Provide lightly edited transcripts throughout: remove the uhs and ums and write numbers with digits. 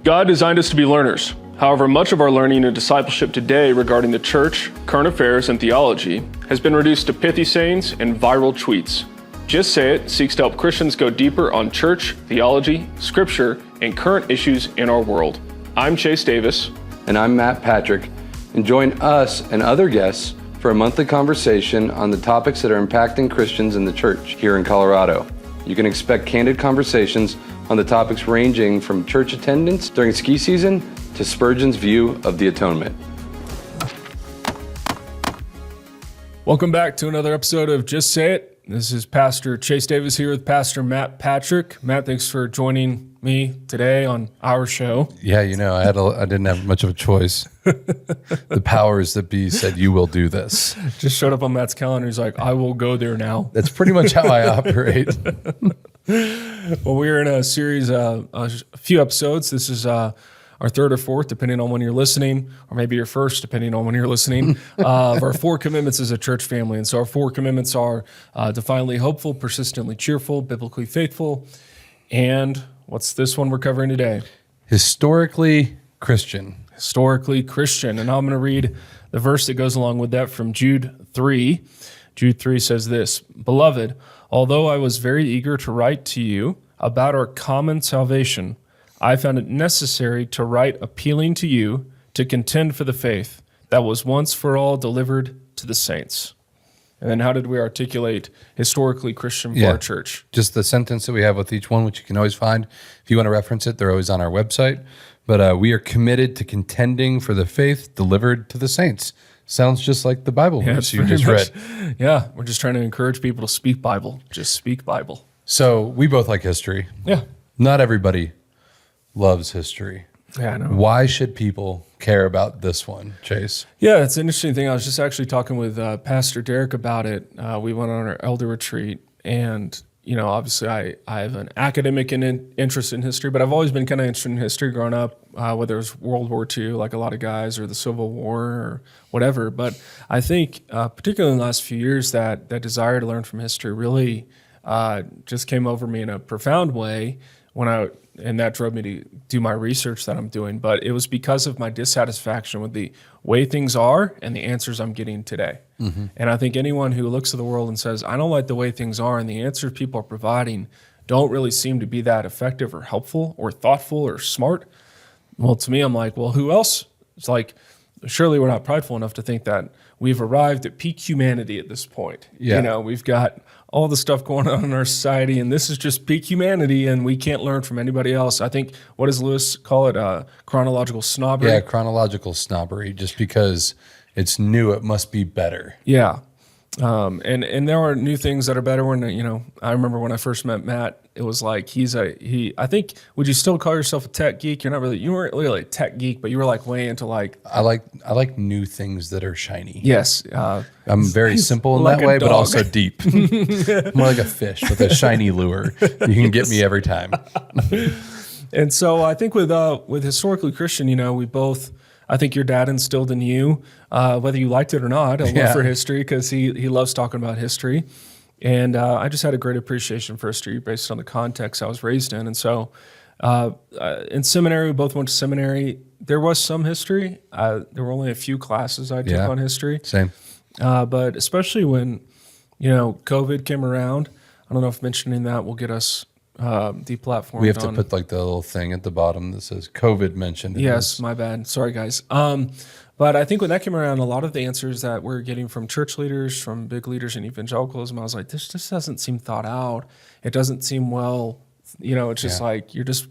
God designed us to be learners. However, much of our learning and discipleship today regarding the church, current affairs, and theology has been reduced to pithy sayings and viral tweets. Just Say It seeks to help Christians go deeper on church, theology, scripture, and current issues in our world. I'm Chase Davis. And I'm Matt Patrick. And join us and other guests for a monthly conversation on the topics that are impacting Christians in the church here in Colorado. You can expect candid conversations on the topics ranging from church attendance during ski season to Spurgeon's view of the atonement. Welcome back to another episode of Just Say It. This is Pastor Chase Davis here with Pastor Matt Patrick. Matt, thanks for joining me today on our show. Yeah, I didn't have much of a choice. The powers that be said, you will do this. Just showed up on Matt's calendar. He's like, I will go there now. That's pretty much how I operate. Well, we're in a series, a few episodes. This is our third or fourth, depending on when you're listening, or maybe your first, depending on when you're listening, of our 4 commitments as a church family. And so our 4 commitments are defiantly hopeful, persistently cheerful, biblically faithful, and what's this one we're covering today? Historically Christian. Historically Christian. And I'm going to read the verse that goes along with that from Jude 3. Jude 3 says this, "Beloved, although I was very eager to write to you about our common salvation, I found it necessary to write appealing to you to contend for the faith that was once for all delivered to the saints." And then how did we articulate historically Christian for our church? Just the sentence that we have with each one, which you can always find. If you want to reference it, they're always on our website. But we are committed to contending for the faith delivered to the saints. Sounds just like the Bible verse you just read. Yeah, we're just trying to encourage people to speak Bible. Just speak Bible. So we both like history. Yeah. Not everybody loves history. Yeah, I know. Why should people care about this one, Chase? Yeah, it's an interesting thing. I was just actually talking with Pastor Derek about it. We went on our elder retreat, and obviously I have an academic interest in history, but I've always been kind of interested in history growing up, whether it was World War II, like a lot of guys, or the Civil War, or whatever. But I think, particularly in the last few years, that desire to learn from history really just came over me in a profound way and that drove me to do my research that I'm doing. But it was because of my dissatisfaction with the way things are and the answers I'm getting today. Mm-hmm. And I think anyone who looks at the world and says, I don't like the way things are, and the answers people are providing don't really seem to be that effective or helpful or thoughtful or smart. Well, to me, I'm like, well, who else? It's like, surely we're not prideful enough to think that we've arrived at peak humanity at this point. Yeah. We've got all the stuff going on in our society, and this is just peak humanity, and we can't learn from anybody else. I think, what does Lewis call it? Chronological snobbery? Yeah, chronological snobbery. Just because it's new, it must be better. Yeah. And there are new things that are better. When I remember when I first met Matt, it was like I think, would you still call yourself a tech geek? You weren't really a tech geek, but you were like way into like. I like new things that are shiny. Yes. I'm very simple in like that way, dog. but also deep. More like a fish with a shiny lure. You can get me every time. And so I think with historically Christian, we both. I think your dad instilled in you, whether you liked it or not, a love for history, because he loves talking about history. And I just had a great appreciation for history based on the context I was raised in. And so in seminary, we both went to seminary. There was some history. There were only a few classes I took on history. Same. But especially when, COVID came around, I don't know if mentioning that will get us deplatformed. We have to put like the little thing at the bottom that says COVID mentioned. Yes, my bad. Sorry, guys. But I think when that came around, a lot of the answers that we're getting from church leaders, from big leaders in evangelicalism, I was like, this just doesn't seem thought out. It doesn't seem well, it's just like you're just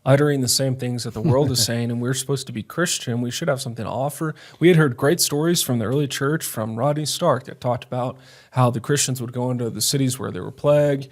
uttering the same things that the world is saying, and we're supposed to be Christian. We should have something to offer. We had heard great stories from the early church, from Rodney Stark, that talked about how the Christians would go into the cities where there were plague.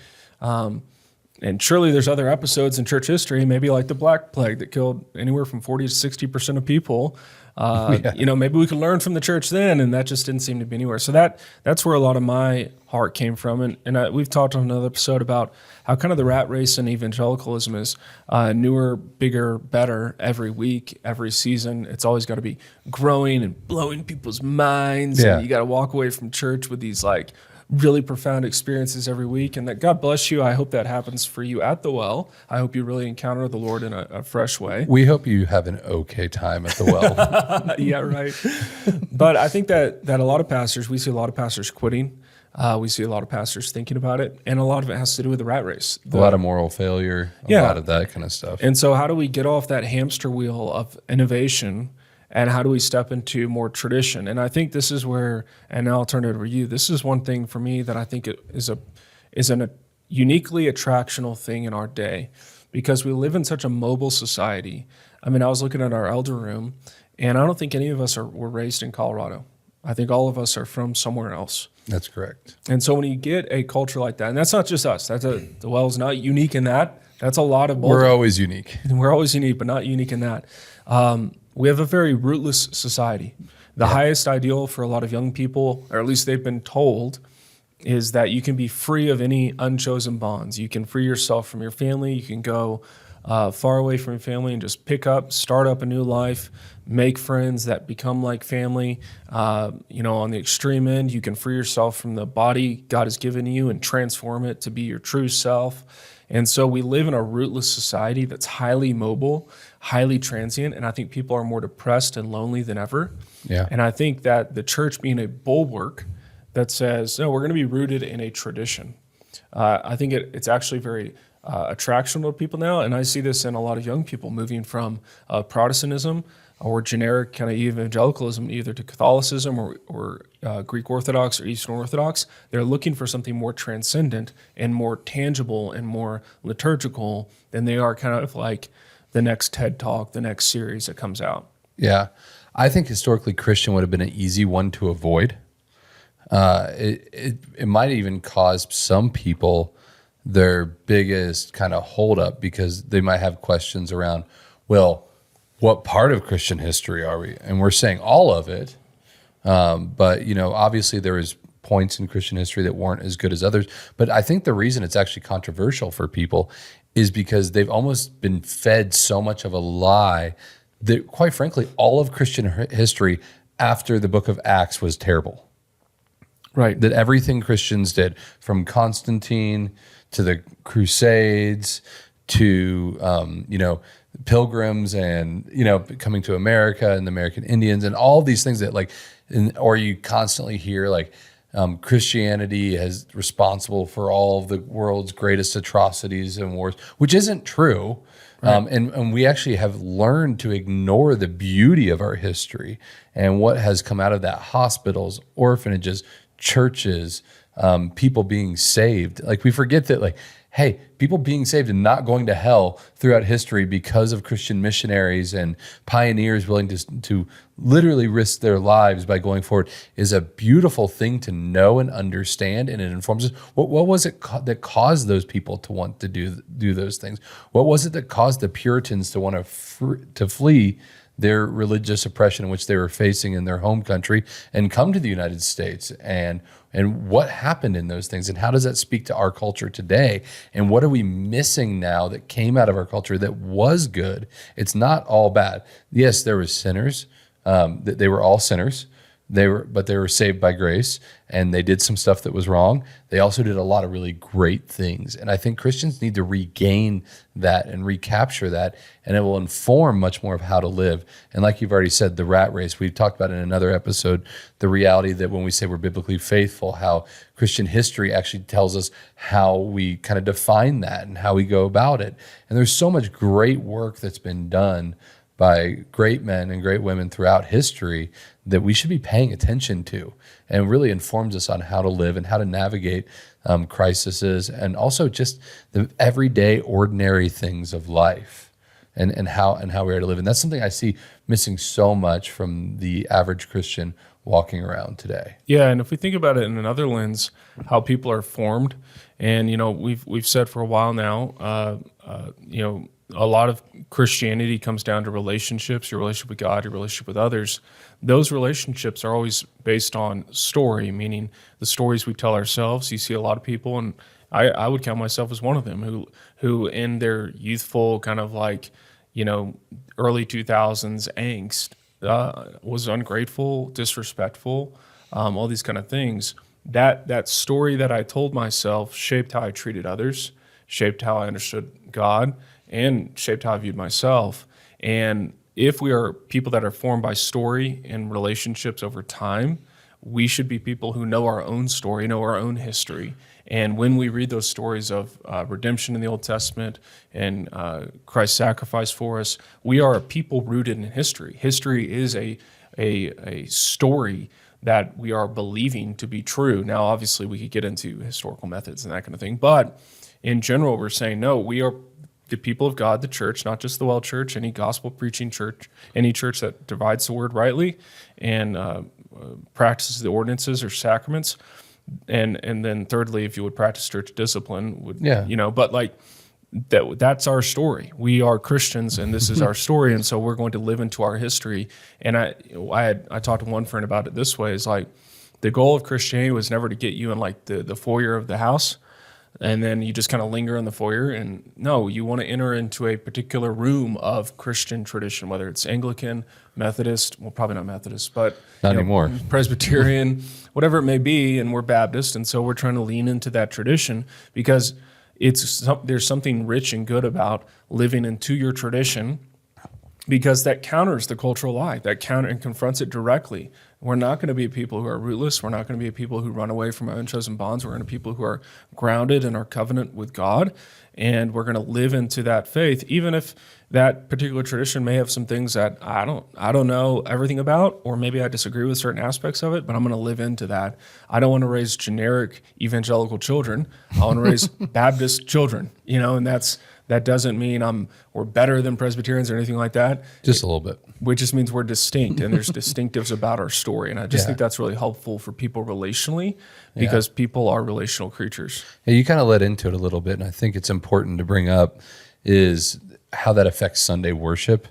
And surely there's other episodes in church history, maybe like the Black Plague that killed anywhere from 40 to 60% of people. Maybe we could learn from the church then, and that just didn't seem to be anywhere. So that's where a lot of my heart came from. And we've talked on another episode about how kind of the rat race in evangelicalism is newer, bigger, better every week, every season. It's always got to be growing and blowing people's minds. Yeah. And you got to walk away from church with these like really profound experiences every week, and that God bless you. I hope that happens for you at the well. I hope you really encounter the Lord in a fresh way. We hope you have an okay time at the well. Yeah, right. But I think that a lot of pastors, we see a lot of pastors quitting. We see a lot of pastors thinking about it, and a lot of it has to do with the rat race. A lot of moral failure, a lot of that kind of stuff. And so how do we get off that hamster wheel of innovation, and how do we step into more tradition? And I think this is where, and now I'll turn it over to you, this is one thing for me that I think it is a uniquely attractional thing in our day, because we live in such a mobile society. I mean, I was looking at our elder room, and I don't think any of us were raised in Colorado. I think all of us are from somewhere else. That's correct. And so when you get a culture like that, and that's not just us, the well's not unique in that. That's a lot of both. We're always unique. We're always unique, but not unique in that. We have a very rootless society. The highest ideal for a lot of young people, or at least they've been told, is that you can be free of any unchosen bonds. You can free yourself from your family. You can go far away from your family and just start up a new life, make friends that become like family. On the extreme end, you can free yourself from the body God has given you and transform it to be your true self. And so we live in a rootless society that's highly mobile, highly transient, and I think people are more depressed and lonely than ever. Yeah. And I think that the church being a bulwark that says, no, we're going to be rooted in a tradition. I think it's actually very attractional to people now, and I see this in a lot of young people moving from Protestantism or generic kind of evangelicalism either to Catholicism or Greek Orthodox or Eastern Orthodox. They're looking for something more transcendent and more tangible and more liturgical than they are kind of like the next TED Talk, the next series that comes out. Yeah. I think historically Christian would have been an easy one to avoid. It might even cause some people their biggest kind of holdup, because they might have questions around, well, what part of Christian history are we? And we're saying all of it. But, obviously there is points in Christian history that weren't as good as others. But I think the reason it's actually controversial for people is because they've almost been fed so much of a lie that, quite frankly, all of Christian history after the book of Acts was terrible. Right. That everything Christians did, from Constantine to the Crusades to, pilgrims and, coming to America and the American Indians and all these things that or you constantly hear Christianity is responsible for all of the world's greatest atrocities and wars, which isn't true. Right. And we actually have learned to ignore the beauty of our history and what has come out of that: hospitals, orphanages, churches, people being saved. We forget that, hey, people being saved and not going to hell throughout history because of Christian missionaries and pioneers willing to literally risk their lives by going forward is a beautiful thing to know and understand, and it informs us. What was it that caused those people to want to do those things? What was it that caused the Puritans to want to flee their religious oppression in which they were facing in their home country and come to the United States, and what happened in those things, and how does that speak to our culture today, and what are we missing now that came out of our culture that was good? It's not all bad. Yes, there was sinners. They were all sinners. But they were saved by grace, and they did some stuff that was wrong. They also did a lot of really great things. And I think Christians need to regain that and recapture that, and it will inform much more of how to live. And like you've already said, the rat race, we've talked about in another episode, the reality that when we say we're biblically faithful, how Christian history actually tells us how we kind of define that and how we go about it. And there's so much great work that's been done by great men and great women throughout history that we should be paying attention to, and really informs us on how to live and how to navigate crises, and also just the everyday ordinary things of life and how we are to live. And that's something I see missing so much from the average Christian walking around today. Yeah, and if we think about it in another lens, how people are formed, and we've said for a while now, a lot of Christianity comes down to relationships, your relationship with God, your relationship with others. Those relationships are always based on story, meaning the stories we tell ourselves. You see a lot of people, and I would count myself as one of them, who in their youthful kind of early 2000s angst was ungrateful, disrespectful, all these kind of things. that story that I told myself shaped how I treated others, shaped how I understood God, and shaped how I viewed myself. And if we are people that are formed by story and relationships over time, we should be people who know our own story, know our own history. And when we read those stories of redemption in the Old Testament and Christ's sacrifice for us, we are a people rooted in history. History is a story that we are believing to be true. Now, obviously, we could get into historical methods and that kind of thing, but in general, we're saying, no, we are the people of God, the church, not just the Well Church, any gospel preaching church, any church that divides the word rightly and practices the ordinances or sacraments. And then thirdly, if you would practice church discipline, but like that's our story. We are Christians and this is our story. And so we're going to live into our history. And I talked to one friend about it this way, is like the goal of Christianity was never to get you in like the foyer of the house and then you just kind of linger in the foyer. And no, you want to enter into a particular room of Christian tradition, whether it's Anglican, Methodist, well, probably not Methodist, but not anymore, Presbyterian, whatever it may be. And we're Baptist. And so we're trying to lean into that tradition because there's something rich and good about living into your tradition, because that counters the cultural lie, and confronts it directly. We're not going to be people who are rootless. We're not going to be people who run away from our unchosen bonds. We're going to be people who are grounded in our covenant with God, and we're going to live into that faith, even if that particular tradition may have some things that I don't know everything about, or maybe I disagree with certain aspects of it, but I'm going to live into that. I don't want to raise generic evangelical children. I want to raise Baptist children, and that doesn't mean we're better than Presbyterians or anything like that. Just a little bit. Which just means we're distinct, and there's distinctives about our story. And I just think that's really helpful for people relationally, because people are relational creatures. Yeah, you kind of led into it a little bit, and I think it's important to bring up is how that affects Sunday worship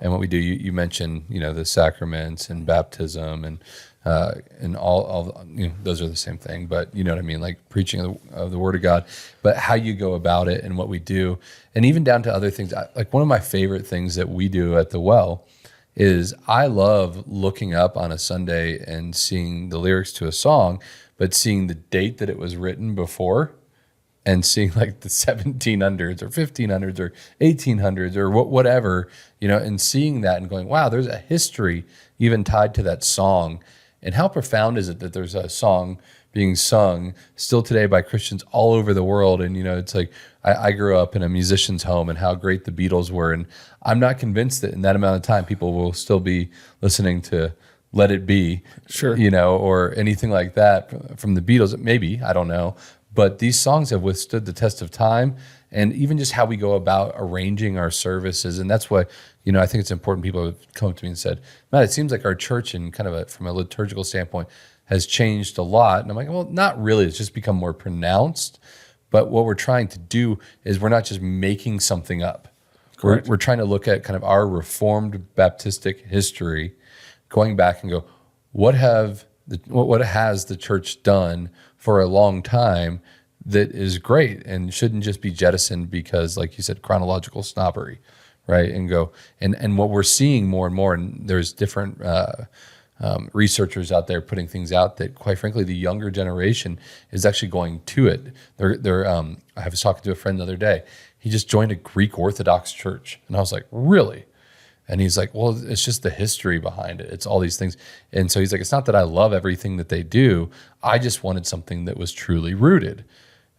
and what we do. You mentioned, the sacraments and baptism and all those are the same thing, but you know what I mean, like preaching of the Word of God, but how you go about it and what we do, and even down to other things. Like one of my favorite things that we do at the Well is I love looking up on a Sunday and seeing the lyrics to a song, but seeing the date that it was written before, and seeing like the 1700s or 1500s or 1800s or whatever, and seeing that and going, wow, there's a history even tied to that song. And how profound is it that there's a song being sung still today by Christians all over the world? And, it's like I grew up in a musician's home, and how great the Beatles were. And I'm not convinced that in that amount of time, people will still be listening to Let It Be, sure, or anything like that from the Beatles. Maybe, I don't know. But these songs have withstood the test of time, and even just how we go about arranging our services. And that's why, I think it's important. People have come up to me and said, Matt, it seems like our church and kind of from a liturgical standpoint has changed a lot. And I'm like, well, not really. It's just become more pronounced. But what we're trying to do is we're not just making something up. We're trying to look at kind of our Reformed Baptistic history, going back and go, what has the church done for a long time that is great and shouldn't just be jettisoned because, like you said, chronological snobbery, right? And go, and what we're seeing more and more, and there's different researchers out there putting things out that, quite frankly, the younger generation is actually going to it. I was talking to a friend the other day. He just joined a Greek Orthodox church, and I was like, really? And he's like, well, it's just the history behind it. It's all these things. And so he's like, it's not that I love everything that they do. I just wanted something that was truly rooted.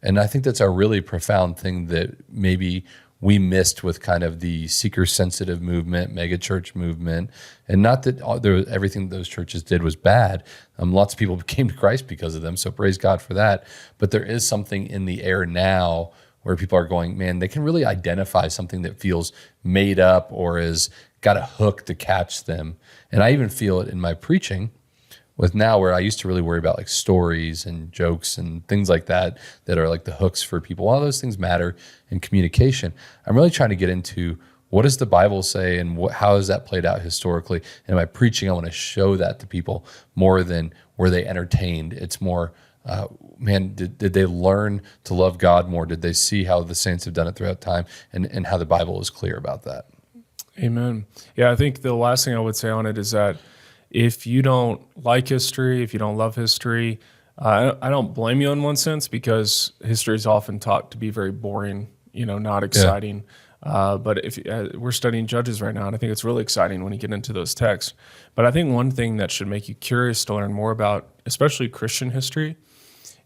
And I think that's a really profound thing that maybe we missed with kind of the seeker-sensitive movement, megachurch movement. And not that everything those churches did was bad. Lots of people came to Christ because of them, so praise God for that. But there is something in the air now where people are going, man, they can really identify something that feels made up or is got a hook to catch them. And I even feel it in my preaching with now, where I used to really worry about like stories and jokes and things like that are like the hooks for people. All those things matter in communication. I'm really trying to get into what does the Bible say and how has that played out historically. And in my preaching, I want to show that to people more than were they entertained. It's more, man, did they learn to love God more? Did they see how the saints have done it throughout time and how the Bible is clear about that? Amen. Yeah, I think the last thing I would say on it is that if you don't like history, if you don't love history, I don't blame you in one sense because history is often taught to be very boring, not exciting. But if we're studying Judges right now, and I think it's really exciting when you get into those texts. But I think one thing that should make you curious to learn more about, especially Christian history,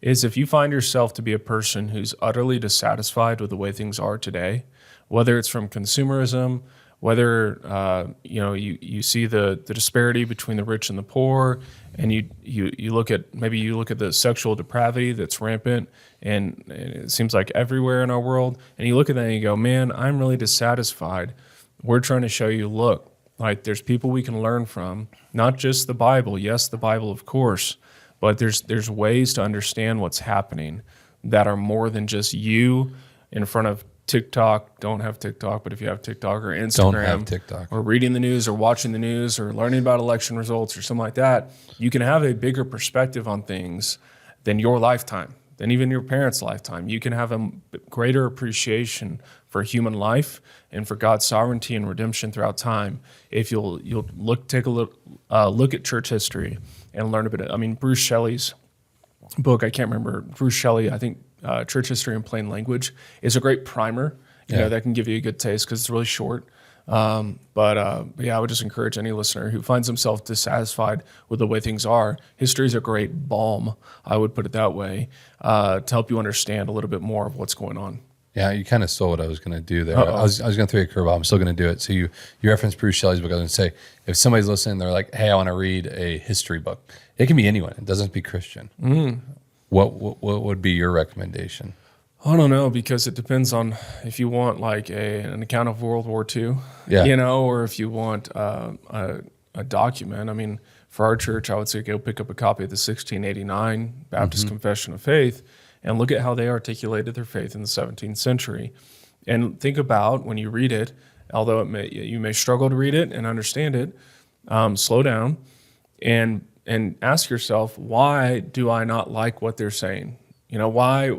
is if you find yourself to be a person who's utterly dissatisfied with the way things are today, whether it's from consumerism, whether you see the disparity between the rich and the poor, and you look at the sexual depravity that's rampant, and it seems like everywhere in our world, and you look at that and you go, man, I'm really dissatisfied. We're trying to show you, look, like there's people we can learn from, not just the Bible. Yes, the Bible, of course, but there's ways to understand what's happening that are more than just you in front of TikTok. Don't have TikTok, but if you have TikTok or Instagram, don't have TikTok, or reading the news or watching the news or learning about election results or something like that, you can have a bigger perspective on things than your lifetime, than even your parents' lifetime. You can have a greater appreciation for human life and for God's sovereignty and redemption throughout time if you'll take a look at church history and learn a bit. I mean, Bruce Shelley's book, I can't remember, Bruce Shelley, I think Church History in Plain Language is a great primer, that can give you a good taste because it's really short. But I would just encourage any listener who finds himself dissatisfied with the way things are. History is a great balm, I would put it that way, to help you understand a little bit more of what's going on. Yeah, you kind of stole what I was going to do there. I was going to throw you a curveball. I'm still going to do it. So you referenced Bruce Shelley's book. I was going to say, if somebody's listening, they're like, hey, I want to read a history book. It can be anyone. It doesn't have to be Christian. What would be your recommendation? I don't know, because it depends on if you want like an account of World War II, or if you want a document. I mean, for our church, I would say go pick up a copy of the 1689 Baptist Confession of Faith and look at how they articulated their faith in the 17th century. And think about when you read it, although you may struggle to read it and understand it, slow down and ask yourself, why do I not like what they're saying? Why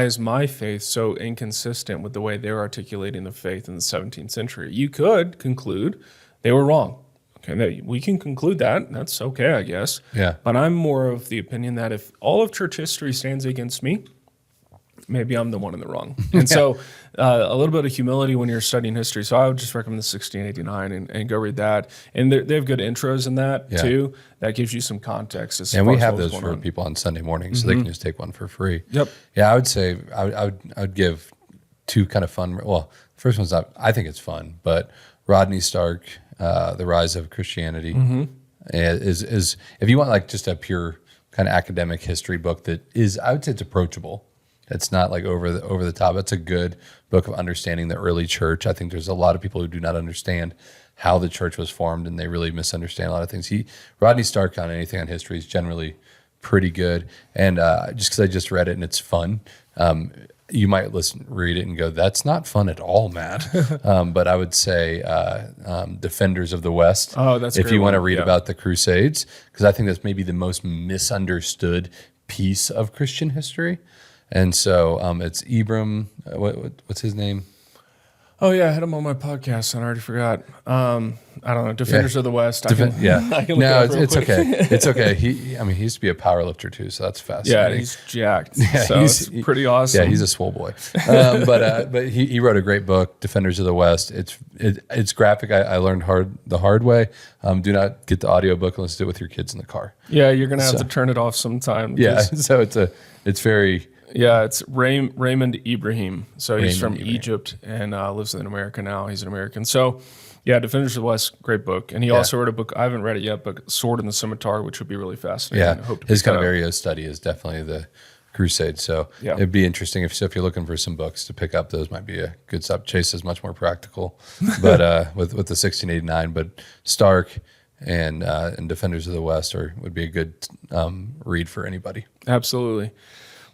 is my faith so inconsistent with the way they're articulating the faith in the 17th century? You could conclude they were wrong. Okay, we can conclude that. That's okay, I guess. Yeah. But I'm more of the opinion that if all of church history stands against me, maybe I'm the one in the wrong. And so a little bit of humility when you're studying history. So I would just recommend the 1689 and go read that. And they have good intros in that too. That gives you some context. And we have those for people on Sunday mornings, so they can just take one for free. Yep. Yeah, I would say I would give two kind of fun. Well, the first one's not, I think it's fun, but Rodney Stark, The Rise of Christianity, is if you want like just a pure kind of academic history book that is, I would say it's approachable. It's not like over the top. It's a good book of understanding the early church. I think there's a lot of people who do not understand how the church was formed, and they really misunderstand a lot of things. Rodney Stark on anything on history is generally pretty good. And just because I just read it and it's fun, you might read it and go, that's not fun at all, Matt. But I would say Defenders of the West. Oh, that's if you want to read about the Crusades, because I think that's maybe the most misunderstood piece of Christian history. And so it's Ibram, what's his name? Oh, yeah, I had him on my podcast, and I already forgot. I don't know, Defenders of the West. I can no, it's okay. It's okay. He used to be a power lifter too, so that's fascinating. Yeah, he's jacked. Yeah, so it's pretty awesome. Yeah, he's a swole boy. But he wrote a great book, Defenders of the West. It's graphic. I learned the hard way. Do not get the audiobook and listen to it with your kids in the car. Yeah, you're gonna have to turn it off sometime. Yeah, so it's very. Yeah, it's Raymond Ibrahim. So he's from Egypt and lives in America now. He's an American. So, yeah, Defenders of the West, great book. And he also wrote a book, I haven't read it yet, but Sword and the Scimitar, which would be really fascinating. Yeah, his kind of area of study is definitely the Crusade. So it'd be interesting if you're looking for some books to pick up. Those might be a good stop. Chase is much more practical, but with the 1689. But Stark and Defenders of the West would be a good read for anybody. Absolutely.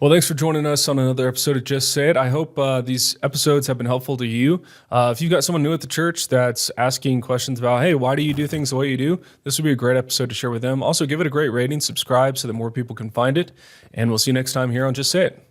Well, thanks for joining us on another episode of Just Say It. I hope these episodes have been helpful to you. If you've got someone new at the church that's asking questions about, hey, why do you do things the way you do? This would be a great episode to share with them. Also, give it a great rating, subscribe so that more people can find it. And we'll see you next time here on Just Say It.